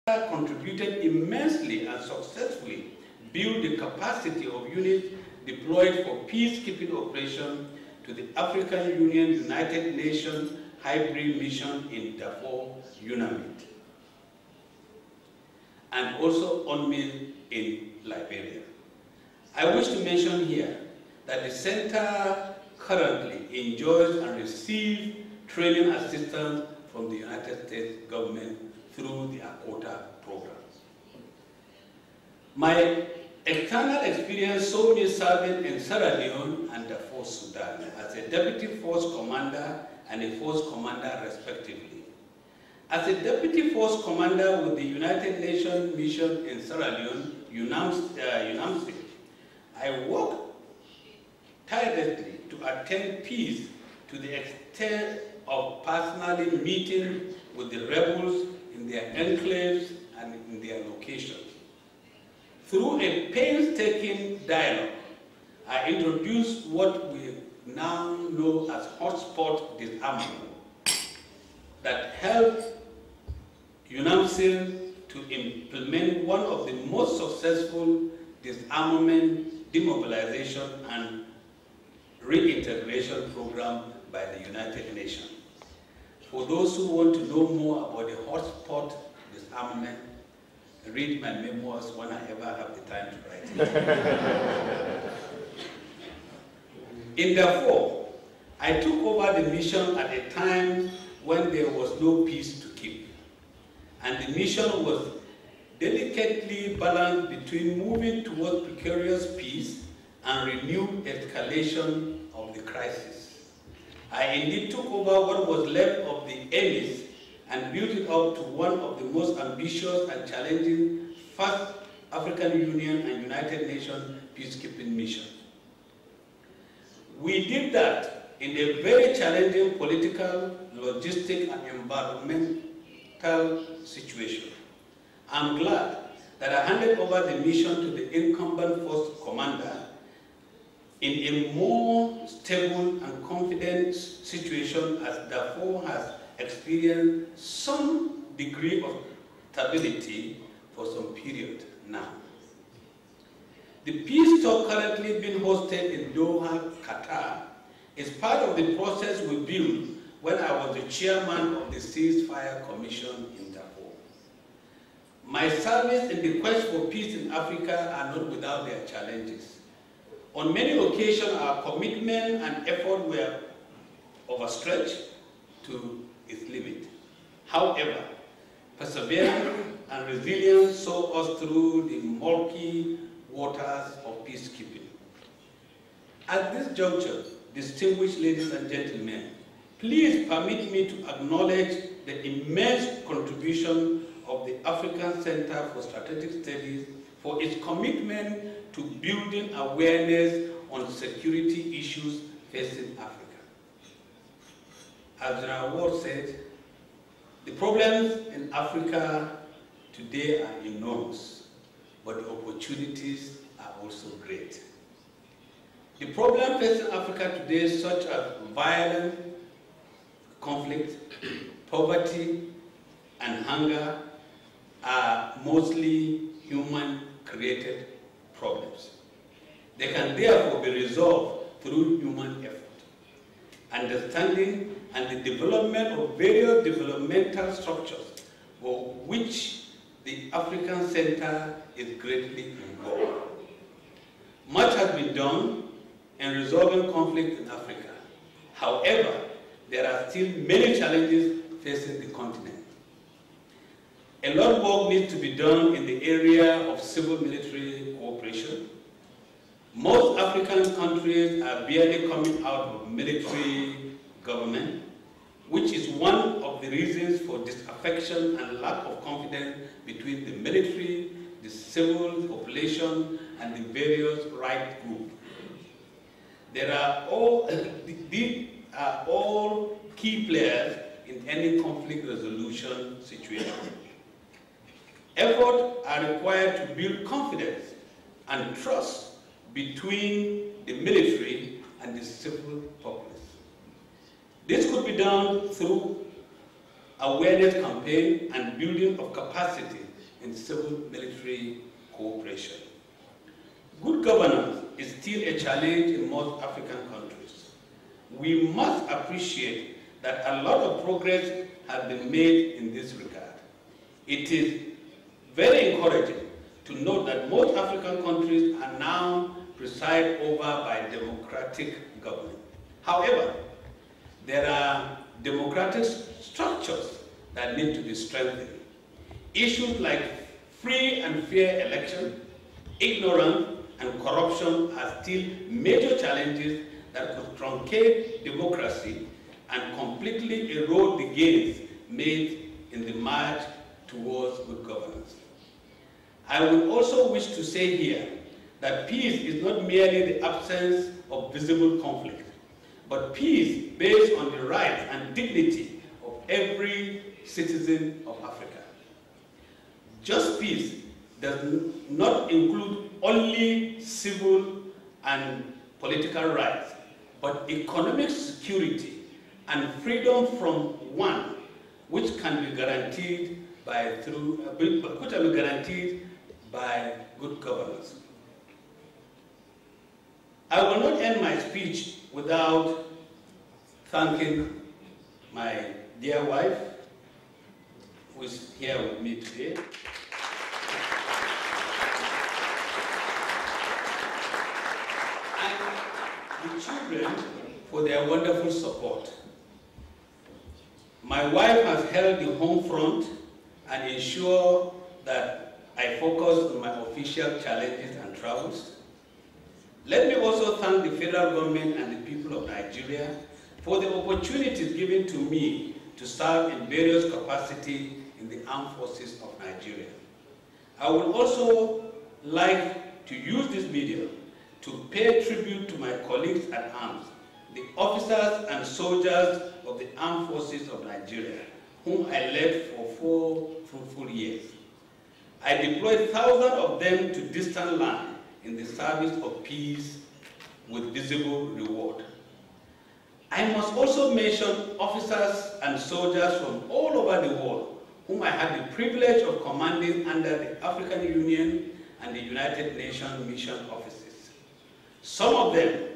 contributed immensely and successfully built the capacity of units deployed for peacekeeping operations to the African Union United Nations Hybrid Mission in Darfur, UNAMID, and also UNMIL in Liberia. I wish to mention here that the center currently enjoys and receives training assistance from the United States government through the ACOTA program. My external experience saw me serving in Sierra Leone and Darfur, Sudan as a deputy force commander and a force commander respectively. As a deputy force commander with the United Nations mission in Sierra Leone, UNAMSI, I worked tirelessly to attain peace to the extent of personally meeting with the rebels in their enclaves and in their locations. Through a painstaking dialogue, I introduced what we now know as hotspot disarmament that helped UNAMSIL to implement one of the most successful disarmament, demobilization, and reintegration program by the United Nations. For those who want to know more about the hotspot disarmament, read my memoirs when I ever have the time to write it. In Darfur, I took over the mission at a time when there was no peace to keep. And the mission was delicately balanced between moving towards precarious peace and renewed escalation of the crisis. I indeed took over what was left of the ACSS and built it up to one of the most ambitious and challenging first African Union and United Nations peacekeeping missions. We did that in a very challenging political, logistic, and environmental situation. I'm glad that I handed over the mission to the incumbent force commander in a more stable and confident situation, as Darfur has experienced some degree of stability for some period now. The peace talk currently being hosted in Doha, Qatar, is part of the process we built when I was the chairman of the Ceasefire Commission in Darfur. My service in the quest for peace in Africa are not without their challenges. On many occasions, our commitment and effort were overstretched to its limit. However, perseverance and resilience saw us through the murky waters of peacekeeping. At this juncture, distinguished ladies and gentlemen, please permit me to acknowledge the immense contribution of the African Center for Strategic Studies for its commitment to building awareness on security issues facing Africa. As General Ward said, the problems in Africa today are enormous, but the opportunities are also great. The problems facing Africa today, such as violence, conflict, poverty, and hunger, are mostly human-created problems. They can therefore be resolved through human effort, understanding, and the development of various developmental structures for which the African Center is greatly involved. Much has been done in resolving conflict in Africa. However, there are still many challenges facing the continent. A lot of work needs to be done in the area of civil-military cooperation. Most African countries are barely coming out of military government, which is one of the reasons for disaffection and lack of confidence between the military, the civil population, and the various right groups. These are all key players in any conflict resolution situation. Efforts are required to build confidence and trust between the military and the civil populace. This could be done through awareness campaign and building of capacity in civil-military cooperation. Good governance is still a challenge in most African countries. We must appreciate that a lot of progress has been made in this regard. It is very encouraging to note that most African countries are now presided over by democratic government. However, there are democratic structures that need to be strengthened. Issues like free and fair election, ignorance, and corruption are still major challenges that could truncate democracy and completely erode the gains made in the march towards good governance. I would also wish to say here that peace is not merely the absence of visible conflict, but peace based on the rights and dignity of every citizen of Africa. Just peace does not include only civil and political rights, but economic security and freedom from one, which can be guaranteed by good governance. I will not end my speech without thanking my dear wife, who is here with me today. And the children for their wonderful support. My wife has held the home front and ensured that I focus on my official challenges and travels. Let me also thank the federal government and the people of Nigeria for the opportunities given to me to serve in various capacities in the armed forces of Nigeria. I would also like to use this medium to pay tribute to my colleagues at arms, the officers and soldiers of the armed forces of Nigeria, whom I led for 4 fruitful years. I deployed thousands of them to distant lands in the service of peace with visible reward. I must also mention officers and soldiers from all over the world whom I had the privilege of commanding under the African Union and the United Nations mission offices. Some of them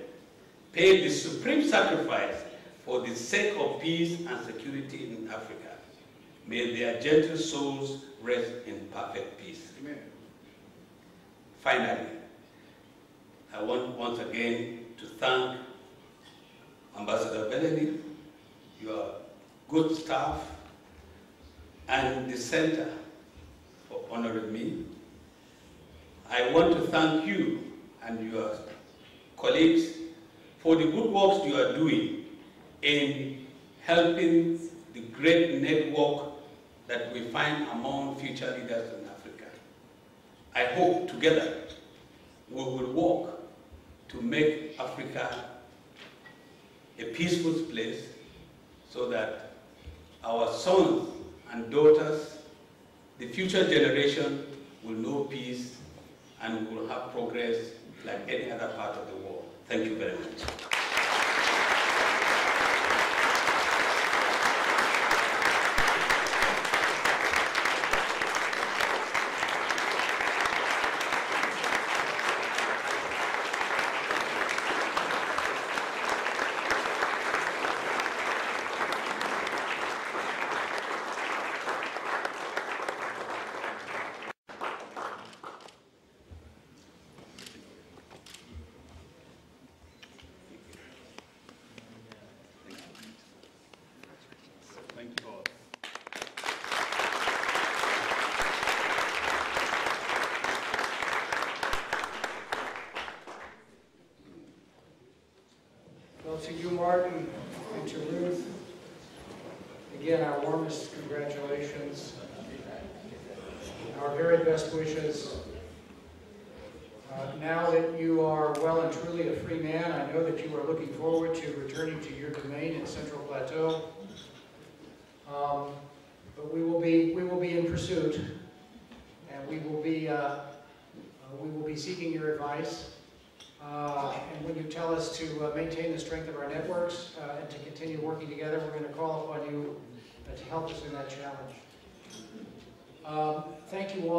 paid the supreme sacrifice for the sake of peace and security in Africa. May their gentle souls rest in perfect peace. Amen. Finally, I want once again to thank Ambassador Benedict, your good staff, and the center for honoring me. I want to thank you and your colleagues for the good works you are doing in helping the great network that we find among future leaders in Africa. I hope together we will work to make Africa a peaceful place so that our sons and daughters, the future generation, will know peace and will have progress like any other part of the world. Thank you very much. Well, to you, Martin, and to Ruth, again, our warmest congratulations, our very best wishes. Now that you are well and truly a free man, I know that you are looking forward to returning to your domain in Central Plateau. But we will be in pursuit, and we will be seeking your advice. And when you tell us to maintain the strength of our networks and to continue working together, we're going to call upon you to help us in that challenge. Thank you all.